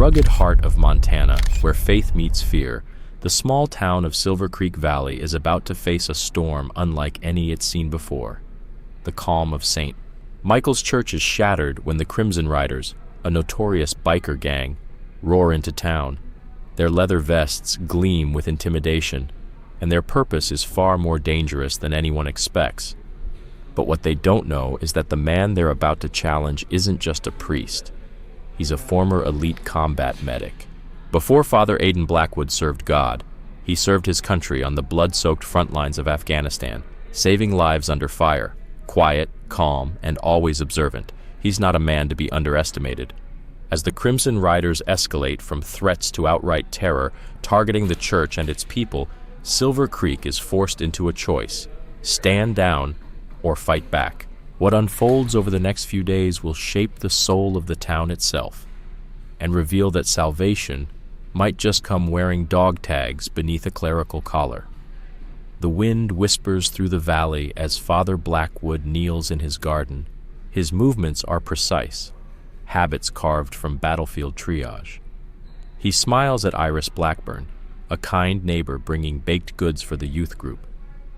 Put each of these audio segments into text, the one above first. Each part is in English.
rugged heart of Montana, where faith meets fear, the small town of Silver Creek Valley is about to face a storm unlike any it's seen before. The calm of St. Michael's Church is shattered when the Crimson Riders, a notorious biker gang, roar into town. Their leather vests gleam with intimidation, and their purpose is far more dangerous than anyone expects. But what they don't know is that the man they're about to challenge isn't just a priest. He's a former elite combat medic. Before Father Aidan Blackwood served God, he served his country on the blood-soaked front lines of Afghanistan, saving lives under fire. Quiet, calm, and always observant, he's not a man to be underestimated. As the Crimson Riders escalate from threats to outright terror, targeting the church and its people, Silver Creek is forced into a choice: stand down or fight back. What unfolds over the next few days will shape the soul of the town itself and reveal that salvation might just come wearing dog tags beneath a clerical collar. The wind whispers through the valley as Father Blackwood kneels in his garden. His movements are precise, habits carved from battlefield triage. He smiles at Iris Blackburn, a kind neighbor bringing baked goods for the youth group,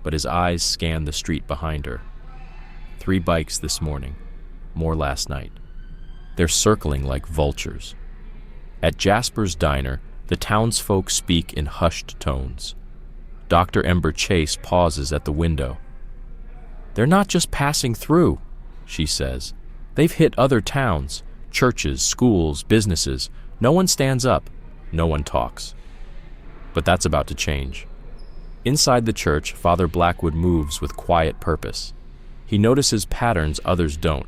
but his eyes scan the street behind her. 3 bikes this morning, more last night. They're circling like vultures. At Jasper's Diner, the townsfolk speak in hushed tones. Dr. Ember Chase pauses at the window. "They're not just passing through," she says. "They've hit other towns, churches, schools, businesses. No one stands up. No one talks." But that's about to change. Inside the church, Father Blackwood moves with quiet purpose. He notices patterns others don't: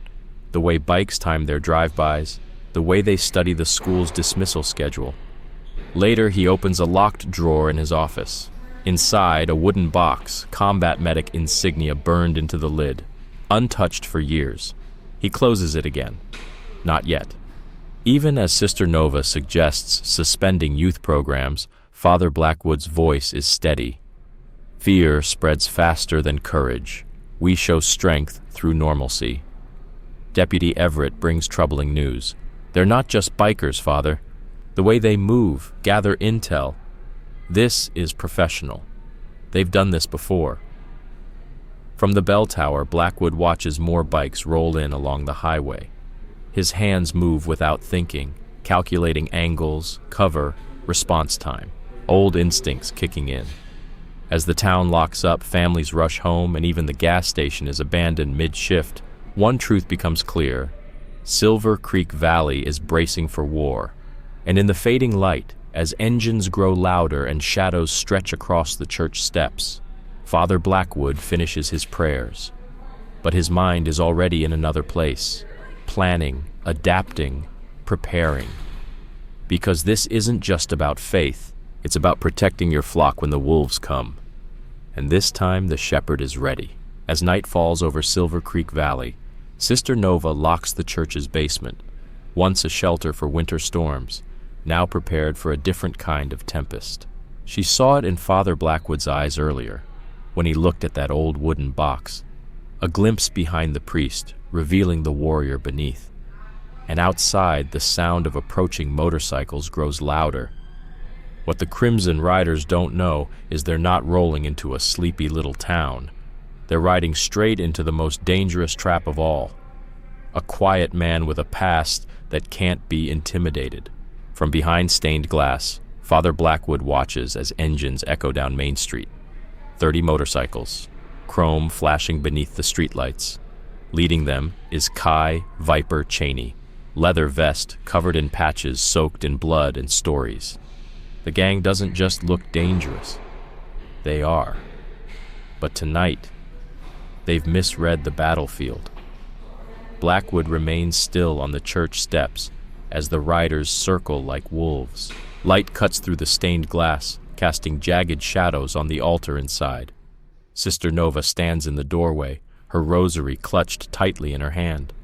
the way bikes time their drive-bys, the way they study the school's dismissal schedule. Later, he opens a locked drawer in his office. Inside, a wooden box, combat medic insignia burned into the lid, untouched for years. He closes it again. Not yet. Even as Sister Nova suggests suspending youth programs, Father Blackwood's voice is steady. Fear spreads faster than courage. We show strength through normalcy. Deputy Everett brings troubling news. "They're not just bikers, Father. The way they move, gather intel. This is professional. They've done this before." From the bell tower, Blackwood watches more bikes roll in along the highway. His hands move without thinking, calculating angles, cover, response time, old instincts kicking in. As the town locks up, families rush home, and even the gas station is abandoned mid-shift. One truth becomes clear: Silver Creek Valley is bracing for war. And in the fading light, as engines grow louder and shadows stretch across the church steps, Father Blackwood finishes his prayers. But his mind is already in another place, planning, adapting, preparing. Because this isn't just about faith, it's about protecting your flock when the wolves come. And this time the shepherd is ready. As night falls over Silver Creek Valley, Sister Nova locks the church's basement, once a shelter for winter storms, now prepared for a different kind of tempest. She saw it in Father Blackwood's eyes earlier, when he looked at that old wooden box, a glimpse behind the priest, revealing the warrior beneath. And outside, the sound of approaching motorcycles grows louder. What the Crimson Riders don't know is they're not rolling into a sleepy little town. They're riding straight into the most dangerous trap of all: a quiet man with a past that can't be intimidated. From behind stained glass, Father Blackwood watches as engines echo down Main Street. 30 motorcycles, chrome flashing beneath the streetlights. Leading them is Kai Viper Cheney, leather vest covered in patches soaked in blood and stories. The gang doesn't just look dangerous. They are. But tonight, they've misread the battlefield. Blackwood remains still on the church steps as the riders circle like wolves. Light cuts through the stained glass, casting jagged shadows on the altar inside. Sister Nova stands in the doorway, her rosary clutched tightly in her hand.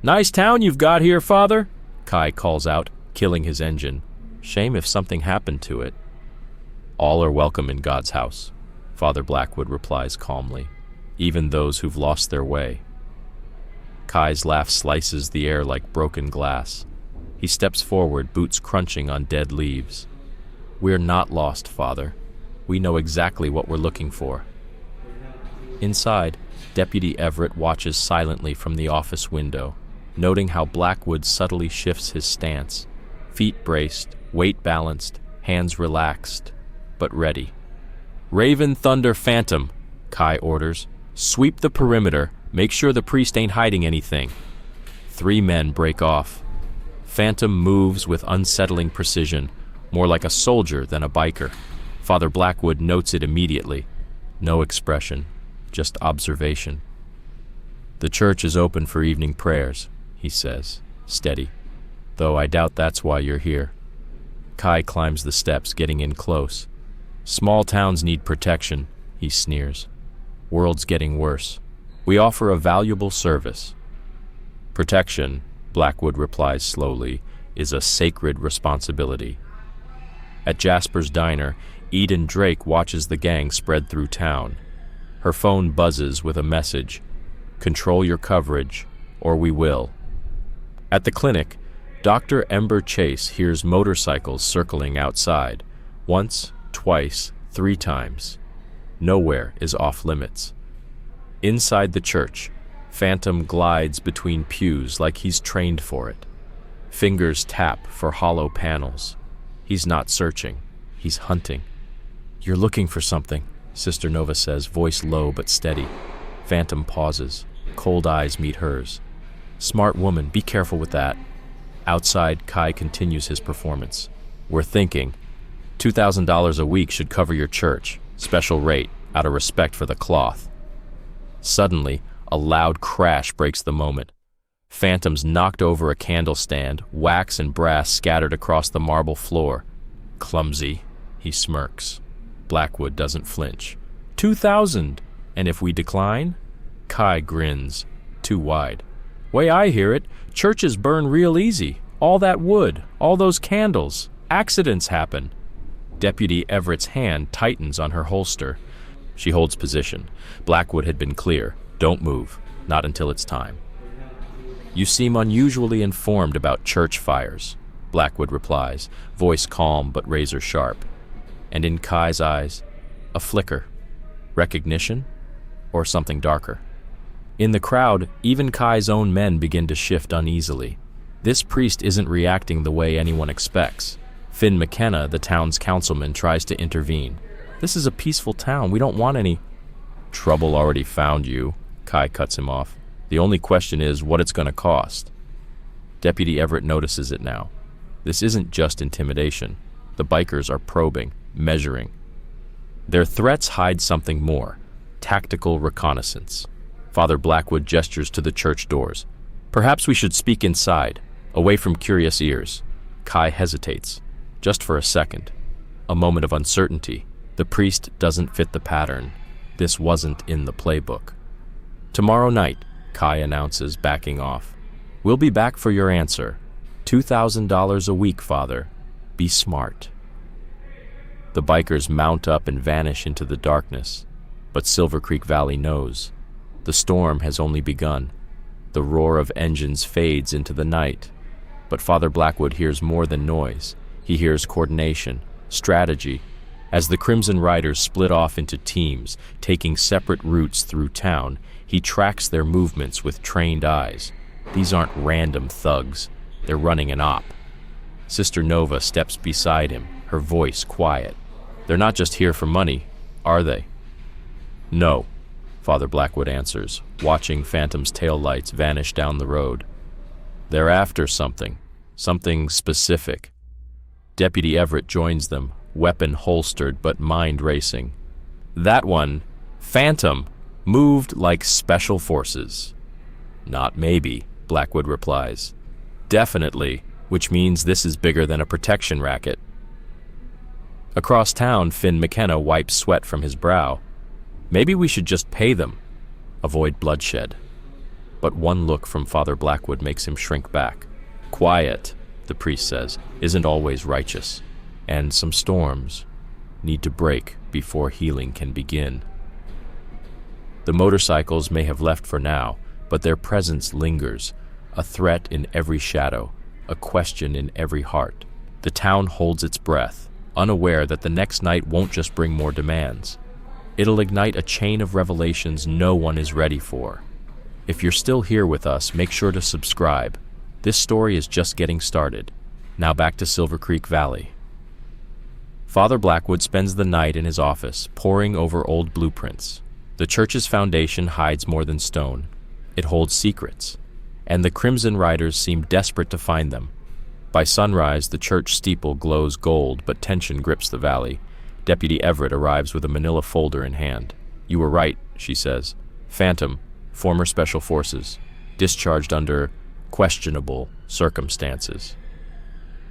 "Nice town you've got here, Father," Kai calls out, killing his engine. Shame if something happened to it. "All are welcome in God's house," Father Blackwood replies calmly, "even those who've lost their way." Kai's laugh slices the air like broken glass. He steps forward, boots crunching on dead leaves. "We're not lost, Father. We know exactly what we're looking for." Inside, Deputy Everett watches silently from the office window, noting how Blackwood subtly shifts his stance. Feet braced, weight balanced, hands relaxed, but ready. "Raven, Thunder, Phantom," Kai orders. "Sweep the perimeter. Make sure the priest ain't hiding anything." 3 men break off. Phantom moves with unsettling precision, more like a soldier than a biker. Father Blackwood notes it immediately. No expression, just observation. "The church is open for evening prayers," he says, steady. "Though I doubt that's why you're here." Kai climbs the steps, getting in close. "Small towns need protection," he sneers. "World's getting worse. We offer a valuable service." "Protection," Blackwood replies slowly, "is a sacred responsibility." At Jasper's diner, Eden Drake watches the gang spread through town. Her phone buzzes with a message: "Control your coverage, or we will." At the clinic, Dr. Ember Chase hears motorcycles circling outside. Once, twice, 3 times. Nowhere is off limits. Inside the church, Phantom glides between pews like he's trained for it. Fingers tap for hollow panels. He's not searching, he's hunting. "You're looking for something," Sister Nova says, voice low but steady. Phantom pauses. Cold eyes meet hers. "Smart woman, be careful with that." Outside, Kai continues his performance. "We're thinking $2,000 a week should cover your church. Special rate, out of respect for the cloth." Suddenly, a loud crash breaks the moment. Phantom's knocked over a candle stand, wax and brass scattered across the marble floor. "Clumsy," he smirks. Blackwood doesn't flinch. 2,000! And if we decline? Kai grins. Too wide. "Way I hear it, churches burn real easy. All that wood, all those candles. Accidents happen." Deputy Everett's hand tightens on her holster. She holds position. Blackwood had been clear. "Don't move. Not until it's time." "You seem unusually informed about church fires," Blackwood replies, voice calm but razor sharp. And in Kai's eyes, a flicker. Recognition? Or something darker? In the crowd, even Kai's own men begin to shift uneasily. This priest isn't reacting the way anyone expects. Finn McKenna, the town's councilman, tries to intervene. "This is a peaceful town. We don't want any—" "Trouble already found you," Kai cuts him off. "The only question is what it's going to cost." Deputy Everett notices it now. This isn't just intimidation. The bikers are probing, measuring. Their threats hide something more: tactical reconnaissance. Father Blackwood gestures to the church doors. "Perhaps we should speak inside, away from curious ears." Kai hesitates, just for a second. A moment of uncertainty. The priest doesn't fit the pattern. This wasn't in the playbook. "Tomorrow night," Kai announces, backing off. "We'll be back for your answer. $2,000 a week, Father. Be smart." The bikers mount up and vanish into the darkness, but Silver Creek Valley knows. The storm has only begun. The roar of engines fades into the night. But Father Blackwood hears more than noise. He hears coordination, strategy. As the Crimson Riders split off into teams, taking separate routes through town, he tracks their movements with trained eyes. These aren't random thugs. They're running an op. Sister Nova steps beside him, her voice quiet. "They're not just here for money, are they?" "No," Father Blackwood answers, watching Phantom's taillights vanish down the road. "They're after something specific." Deputy Everett joins them, weapon holstered but mind racing. "That one, Phantom, moved like special forces." "Not maybe," Blackwood replies. "Definitely, which means this is bigger than a protection racket." Across town, Finn McKenna wipes sweat from his brow. "Maybe we should just pay them. Avoid bloodshed." But one look from Father Blackwood makes him shrink back. "Quiet," the priest says, "isn't always righteous. And some storms need to break before healing can begin." The motorcycles may have left for now, but their presence lingers, a threat in every shadow, a question in every heart. The town holds its breath, unaware that the next night won't just bring more demands. It'll ignite a chain of revelations no one is ready for. If you're still here with us, make sure to subscribe. This story is just getting started. Now back to Silver Creek Valley. Father Blackwood spends the night in his office, poring over old blueprints. The church's foundation hides more than stone. It holds secrets, and the Crimson Riders seem desperate to find them. By sunrise, the church steeple glows gold, but tension grips the valley. Deputy Everett arrives with a manila folder in hand. "You were right," she says. "Phantom, former Special Forces, discharged under questionable circumstances."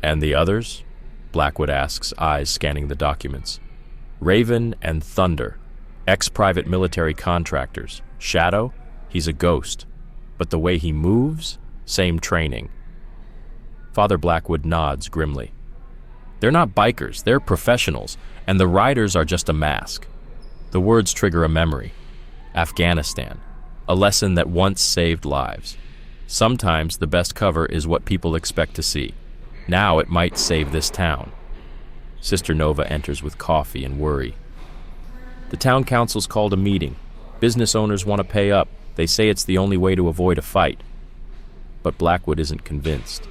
"And the others?" Blackwood asks, eyes scanning the documents. "Raven and Thunder, ex-private military contractors. Shadow? He's a ghost. But the way he moves? Same training." Father Blackwood nods grimly. "They're not bikers, they're professionals, and the riders are just a mask." The words trigger a memory. Afghanistan, a lesson that once saved lives. Sometimes the best cover is what people expect to see. Now it might save this town. Sister Nova enters with coffee and worry. "The town council's called a meeting. Business owners want to pay up. They say it's the only way to avoid a fight." But Blackwood isn't convinced.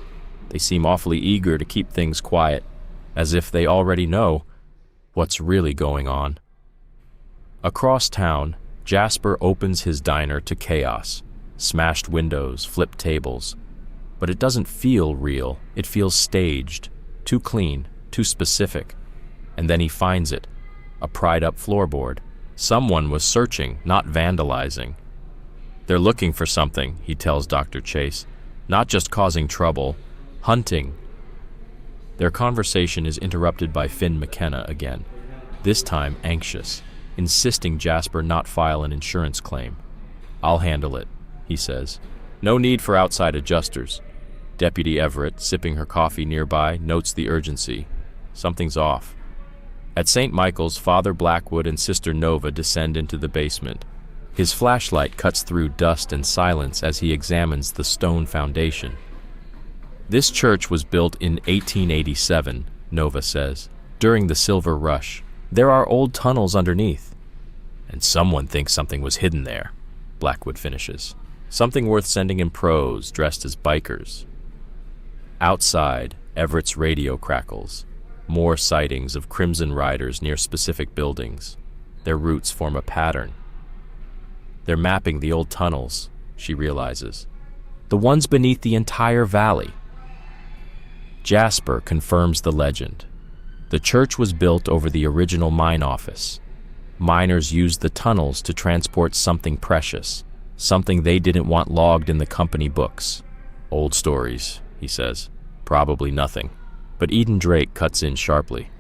They seem awfully eager to keep things quiet, as if they already know what's really going on. Across town, Jasper opens his diner to chaos. Smashed windows, flipped tables. But it doesn't feel real. It feels staged, too clean, too specific. And then he finds it, a pried-up floorboard. Someone was searching, not vandalizing. "They're looking for something," he tells Dr. Chase. "Not just causing trouble, hunting." Their conversation is interrupted by Finn McKenna again, this time anxious, insisting Jasper not file an insurance claim. "I'll handle it," he says. "No need for outside adjusters." Deputy Everett, sipping her coffee nearby, notes the urgency. Something's off. At St. Michael's, Father Blackwood and Sister Nova descend into the basement. His flashlight cuts through dust and silence as he examines the stone foundation. "This church was built in 1887, Nova says, during the Silver Rush. There are old tunnels underneath." "And someone thinks something was hidden there," Blackwood finishes. "Something worth sending in pros, dressed as bikers." Outside, Everett's radio crackles. More sightings of Crimson Riders near specific buildings. Their routes form a pattern. They're mapping the old tunnels, she realizes. The ones beneath the entire valley. Jasper confirms the legend. The church was built over the original mine office. Miners used the tunnels to transport something precious, something they didn't want logged in the company books. "Old stories," he says. "Probably nothing." But Eden Drake cuts in sharply.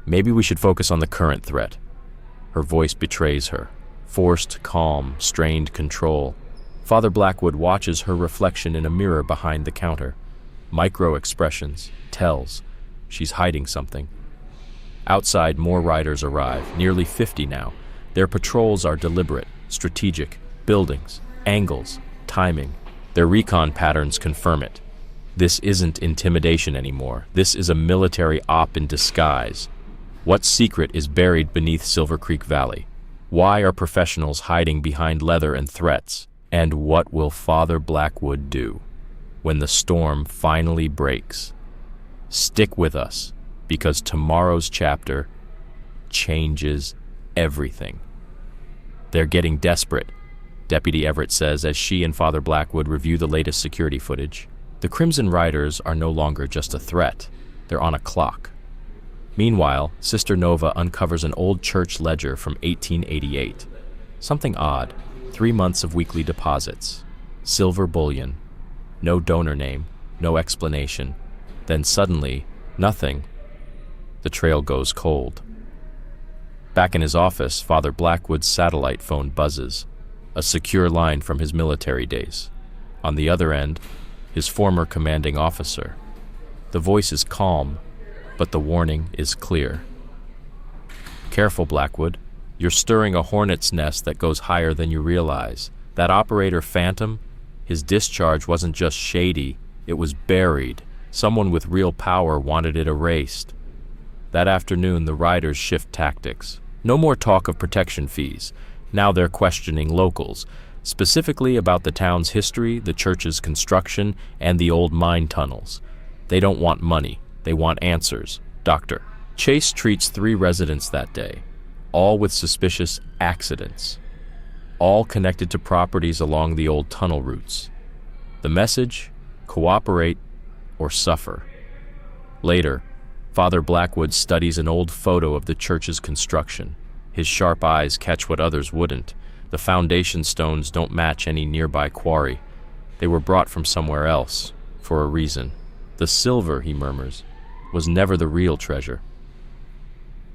"Maybe we should focus on the current threat." Her voice betrays her. Forced calm, strained control. Father Blackwood watches her reflection in a mirror behind the counter. Micro-expressions, tells. She's hiding something. Outside, more riders arrive, nearly 50 now. Their patrols are deliberate, strategic. Buildings, angles, timing. Their recon patterns confirm it. This isn't intimidation anymore. This is a military op in disguise. What secret is buried beneath Silver Creek Valley? Why are professionals hiding behind leather and threats? And what will Father Blackwood do when the storm finally breaks? Stick with us, because tomorrow's chapter changes everything. They're getting desperate, Deputy Everett says as she and Father Blackwood review the latest security footage. The Crimson Riders are no longer just a threat. They're on a clock. Meanwhile, Sister Nova uncovers an old church ledger from 1888. Something odd. 3 months of weekly deposits. Silver bullion. No donor name. No explanation. Then suddenly, nothing. The trail goes cold. Back in his office, Father Blackwood's satellite phone buzzes. A secure line from his military days. On the other end, his former commanding officer. The voice is calm, but the warning is clear. "Careful, Blackwood. You're stirring a hornet's nest that goes higher than you realize. That operator Phantom, his discharge wasn't just shady, it was buried, Someone with real power wanted it erased. That afternoon, the riders shift tactics. No more talk of protection fees. Now they're questioning locals, specifically about the town's history, the church's construction, and the old mine tunnels. They don't want money. They want answers. Dr. Chase treats 3 residents that day, all with suspicious accidents, all connected to properties along the old tunnel routes. The message: cooperate or suffer. Later, Father Blackwood studies an old photo of the church's construction. His sharp eyes catch what others wouldn't. The foundation stones don't match any nearby quarry. They were brought from somewhere else, for a reason. The silver, he murmurs, was never the real treasure.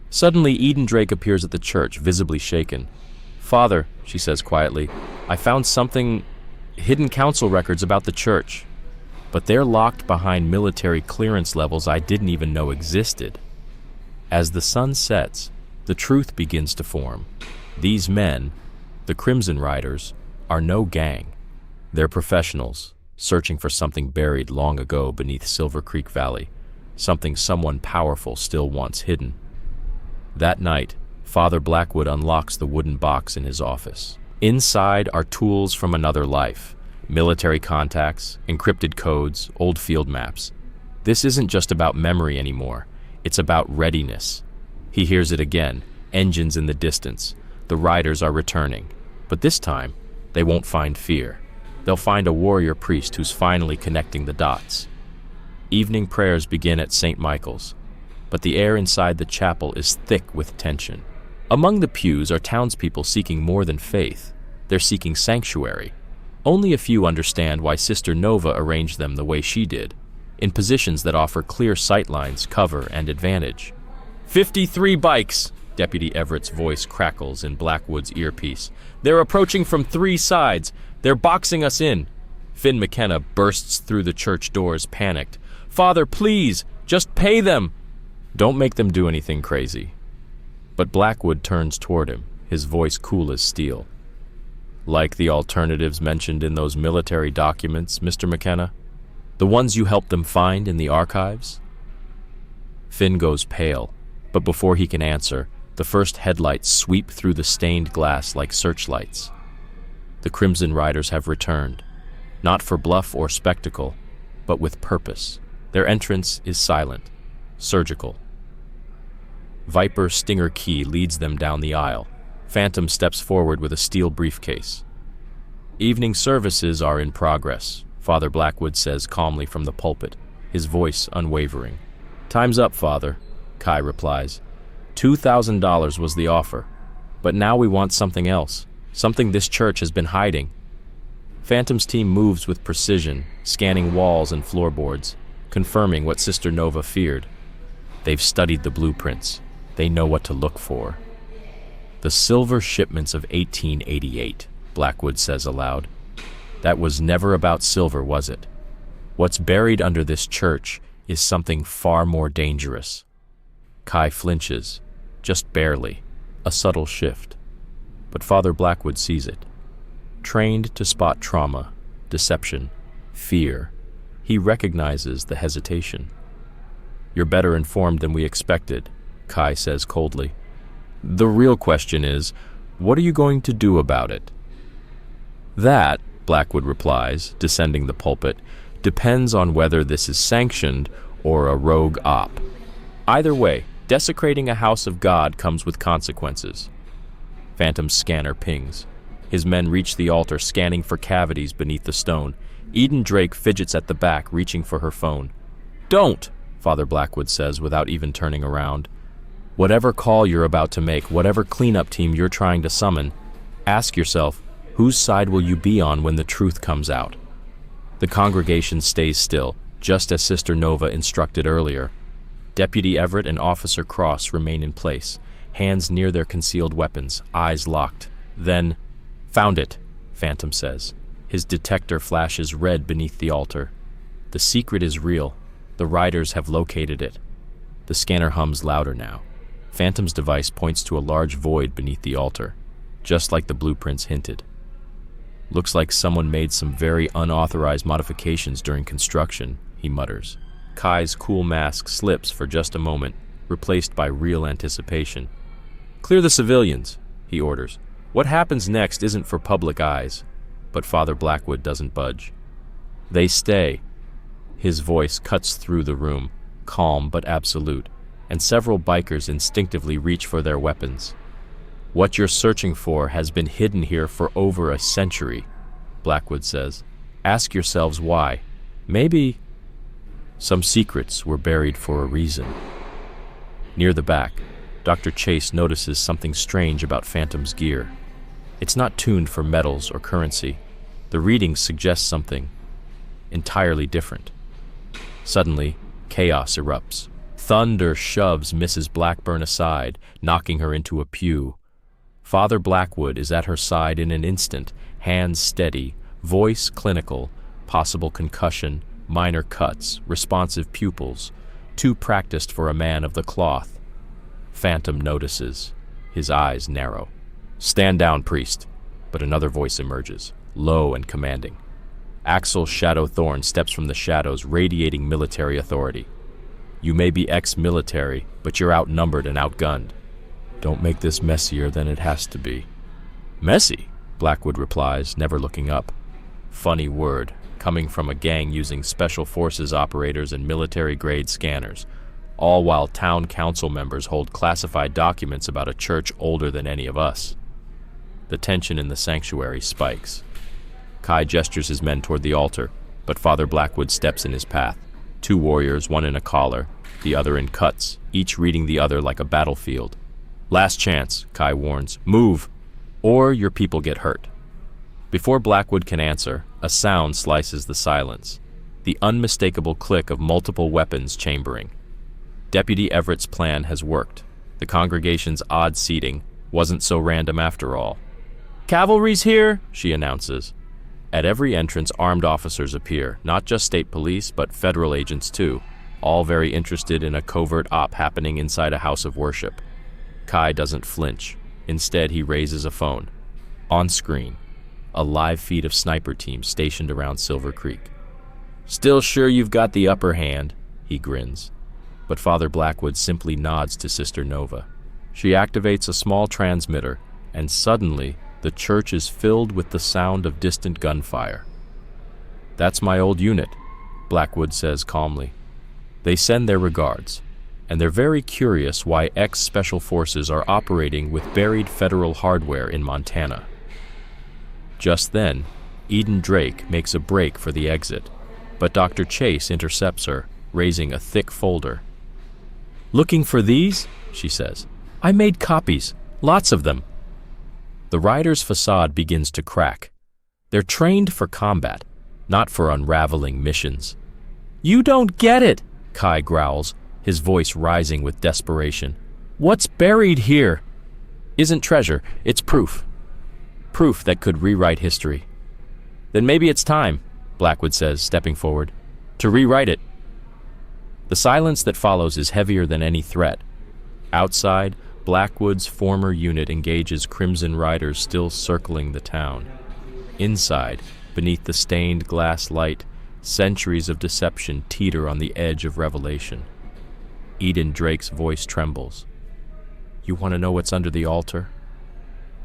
Suddenly, Eden Drake appears at the church, visibly shaken. "Father," she says quietly, "I found something, hidden council records about the church. But they're locked behind military clearance levels I didn't even know existed." As the sun sets, the truth begins to form. These men, the Crimson Riders, are no gang. They're professionals, searching for something buried long ago beneath Silver Creek Valley, something someone powerful still wants hidden. That night, Father Blackwood unlocks the wooden box in his office. Inside are tools from another life, military contacts, encrypted codes, old field maps. This isn't just about memory anymore. It's about readiness. He hears it again, engines in the distance. The riders are returning. But this time, they won't find fear. They'll find a warrior priest who's finally connecting the dots. Evening prayers begin at St. Michael's, but the air inside the chapel is thick with tension. Among the pews are townspeople seeking more than faith. They're seeking sanctuary. Only a few understand why Sister Nova arranged them the way she did, in positions that offer clear sightlines, cover, and advantage. 53 bikes! Deputy Everett's voice crackles in Blackwood's earpiece. "They're approaching from 3 sides. They're boxing us in." Finn McKenna bursts through the church doors, panicked. "Father, please, just pay them." "Don't make them do anything crazy." But Blackwood turns toward him, his voice cool as steel. "Like the alternatives mentioned in those military documents, Mr. McKenna? The ones you helped them find in the archives?" Finn goes pale, but before he can answer, the first headlights sweep through the stained glass like searchlights. The Crimson Riders have returned, not for bluff or spectacle, but with purpose. Their entrance is silent, surgical. Viper Stinger Key leads them down the aisle. Phantom steps forward with a steel briefcase. "Evening services are in progress," Father Blackwood says calmly from the pulpit, his voice unwavering. "Time's up, Father," Kai replies. $2,000 was the offer, but now we want something else, something this church has been hiding. Phantom's team moves with precision, scanning walls and floorboards, confirming what Sister Nova feared. They've studied the blueprints. They know what to look for. "The silver shipments of 1888, Blackwood says aloud. "That was never about silver, was it? What's buried under this church is something far more dangerous." Kai flinches, just barely, a subtle shift. But Father Blackwood sees it. Trained to spot trauma, deception, fear, he recognizes the hesitation. "You're better informed than we expected," Kai says coldly. "The real question is, what are you going to do about it?" "That," Blackwood replies, descending the pulpit, "depends on whether this is sanctioned or a rogue op. Either way, desecrating a house of God comes with consequences." Phantom's scanner pings. His men reach the altar, scanning for cavities beneath the stone. Eden Drake fidgets at the back, reaching for her phone. "Don't," Father Blackwood says without even turning around. "Whatever call you're about to make, whatever cleanup team you're trying to summon, ask yourself, whose side will you be on when the truth comes out?" The congregation stays still, just as Sister Nova instructed earlier. Deputy Everett and Officer Cross remain in place, hands near their concealed weapons, eyes locked. Then, "Found it," Phantom says. His detector flashes red beneath the altar. The secret is real. The riders have located it. The scanner hums louder now. Phantom's device points to a large void beneath the altar, just like the blueprints hinted. "Looks like someone made some very unauthorized modifications during construction," he mutters. Kai's cool mask slips for just a moment, replaced by real anticipation. "Clear the civilians," he orders. "What happens next isn't for public eyes." But Father Blackwood doesn't budge. "They stay." His voice cuts through the room, calm but absolute, and several bikers instinctively reach for their weapons. "What you're searching for has been hidden here for over a century," Blackwood says. "Ask yourselves why. Maybe some secrets were buried for a reason." Near the back, Dr. Chase notices something strange about Phantom's gear. It's not tuned for metals or currency. The readings suggest something entirely different. Suddenly, chaos erupts. Thunder shoves Mrs. Blackburn aside, knocking her into a pew. Father Blackwood is at her side in an instant, hands steady, voice clinical, possible concussion, minor cuts, responsive pupils, too practiced for a man of the cloth. Phantom notices. His eyes narrow. "Stand down, priest." But another voice emerges, low and commanding. Axel Shadow Thorn steps from the shadows, radiating military authority. "You may be ex-military, but you're outnumbered and outgunned. Don't make this messier than it has to be." "Messy?" Blackwood replies, never looking up. Funny word, coming from a gang using special forces operators and military-grade scanners, all while town council members hold classified documents about a church older than any of us. The tension in the sanctuary spikes. Kai gestures his men toward the altar, but Father Blackwood steps in his path. Two warriors, one in a collar, the other in cuts, each reading the other like a battlefield. "Last chance," Kai warns. "Move, or your people get hurt." Before Blackwood can answer, a sound slices the silence, the unmistakable click of multiple weapons chambering. Deputy Everett's plan has worked. The congregation's odd seating wasn't so random after all. "Cavalry's here," she announces. At every entrance, armed officers appear, not just state police, but federal agents too, all very interested in a covert op happening inside a house of worship. Kai doesn't flinch. Instead, he raises a phone. On screen, a live feed of sniper teams stationed around Silver Creek. "Still sure you've got the upper hand," he grins. But Father Blackwood simply nods to Sister Nova. She activates a small transmitter, and suddenly, the church is filled with the sound of distant gunfire. "That's my old unit," Blackwood says calmly. They send their regards, and they're very curious why ex-special forces are operating with buried federal hardware in Montana. Just then, Eden Drake makes a break for the exit, but Dr. Chase intercepts her, raising a thick folder. "Looking for these?" she says. "I made copies, lots of them." The rider's facade begins to crack. They're trained for combat, not for unraveling missions. "You don't get it," Kai growls, his voice rising with desperation. "What's buried here isn't treasure, it's proof. Proof that could rewrite history." "Then maybe it's time," Blackwood says, stepping forward, "to rewrite it." The silence that follows is heavier than any threat. Outside, Blackwood's former unit engages Crimson Riders still circling the town. Inside, beneath the stained glass light, centuries of deception teeter on the edge of revelation. Eden Drake's voice trembles. "You want to know what's under the altar?"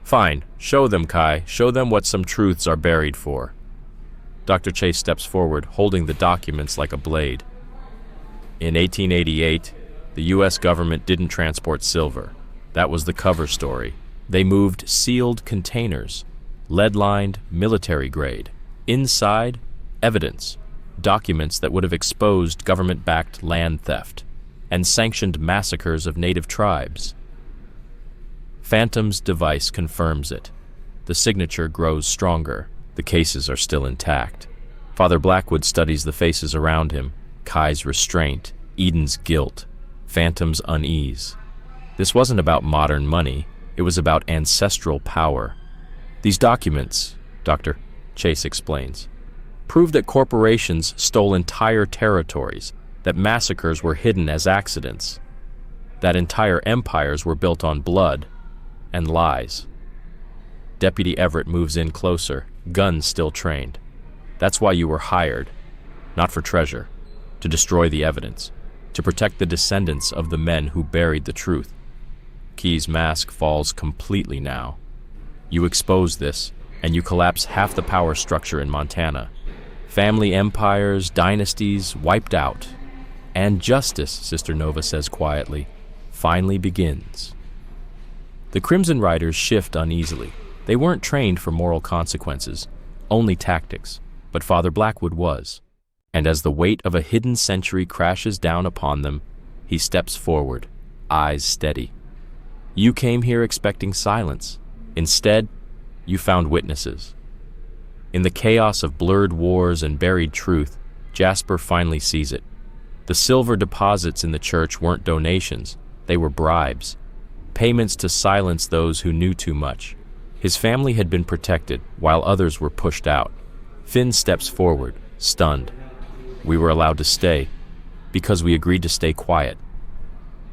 "Fine, show them, Kai. Show them what some truths are buried for." Dr. Chase steps forward, holding the documents like a blade. In 1888, the U.S. government didn't transport silver. That was the cover story. They moved sealed containers, lead-lined, military-grade. Inside, evidence, documents that would have exposed government-backed land theft and sanctioned massacres of native tribes. Phantom's device confirms it. The signature grows stronger. The cases are still intact. Father Blackwood studies the faces around him, Kai's restraint, Eden's guilt, Phantom's unease. This wasn't about modern money. It was about ancestral power. These documents, Dr. Chase explains, prove that corporations stole entire territories, that massacres were hidden as accidents, that entire empires were built on blood and lies. Deputy Everett moves in closer, guns still trained. "That's why you were hired, not for treasure, to destroy the evidence, to protect the descendants of the men who buried the truth. Key's mask falls completely now. You expose this, and you collapse half the power structure in Montana. Family empires, dynasties wiped out. And justice, Sister Nova says quietly, finally begins. The Crimson Riders shift uneasily. They weren't trained for moral consequences, only tactics, but Father Blackwood was. And as the weight of a hidden century crashes down upon them, he steps forward, eyes steady. You came here expecting silence. Instead, you found witnesses. In the chaos of blurred wars and buried truth, Jasper finally sees it. The silver deposits in the church weren't donations, they were bribes. Payments to silence those who knew too much. His family had been protected, while others were pushed out. Finn steps forward, stunned. We were allowed to stay, because we agreed to stay quiet.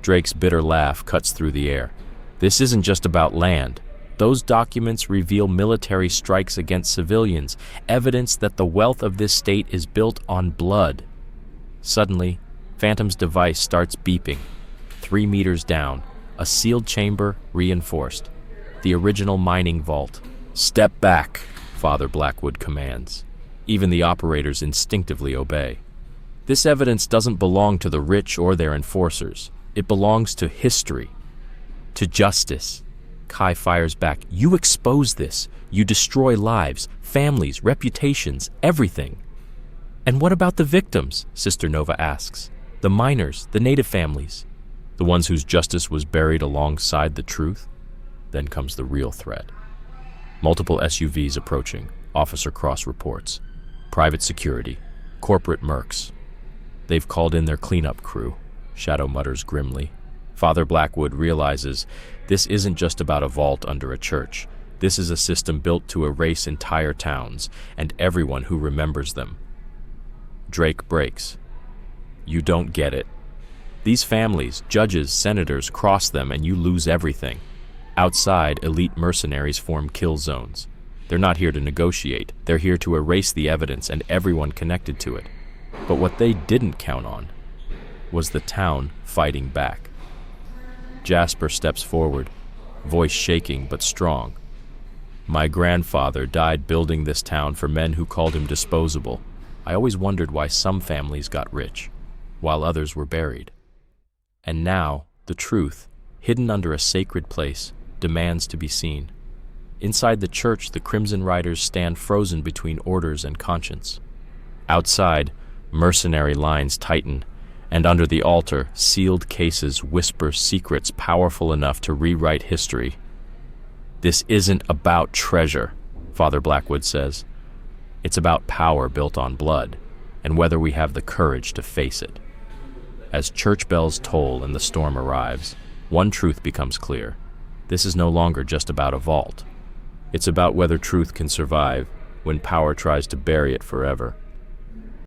Drake's bitter laugh cuts through the air. This isn't just about land. Those documents reveal military strikes against civilians, evidence that the wealth of this state is built on blood. Suddenly, Phantom's device starts beeping. 3 meters down, a sealed chamber reinforced. The original mining vault. Step back, Father Blackwood commands. Even the operators instinctively obey. This evidence doesn't belong to the rich or their enforcers. It belongs to history, to justice. Kai fires back. You expose this. You destroy lives, families, reputations, everything. And what about the victims? Sister Nova asks. The miners, the native families, the ones whose justice was buried alongside the truth? Then comes the real threat. Multiple SUVs approaching. Officer Cross reports. Private security. Corporate mercs. They've called in their cleanup crew. Shadow mutters grimly. Father Blackwood realizes this isn't just about a vault under a church. This is a system built to erase entire towns and everyone who remembers them. Drake breaks. You don't get it. These families, judges, senators cross them and you lose everything. Outside, elite mercenaries form kill zones. They're not here to negotiate. They're here to erase the evidence and everyone connected to it. But what they didn't count on was the town fighting back. Jasper steps forward, voice shaking but strong. My grandfather died building this town for men who called him disposable. I always wondered why some families got rich, while others were buried. And now, the truth, hidden under a sacred place, demands to be seen. Inside the church, the Crimson Riders stand frozen between orders and conscience. Outside, mercenary lines tighten, and under the altar, sealed cases whisper secrets powerful enough to rewrite history. This isn't about treasure, Father Blackwood says. It's about power built on blood, and whether we have the courage to face it. As church bells toll and the storm arrives, one truth becomes clear. This is no longer just about a vault. It's about whether truth can survive when power tries to bury it forever.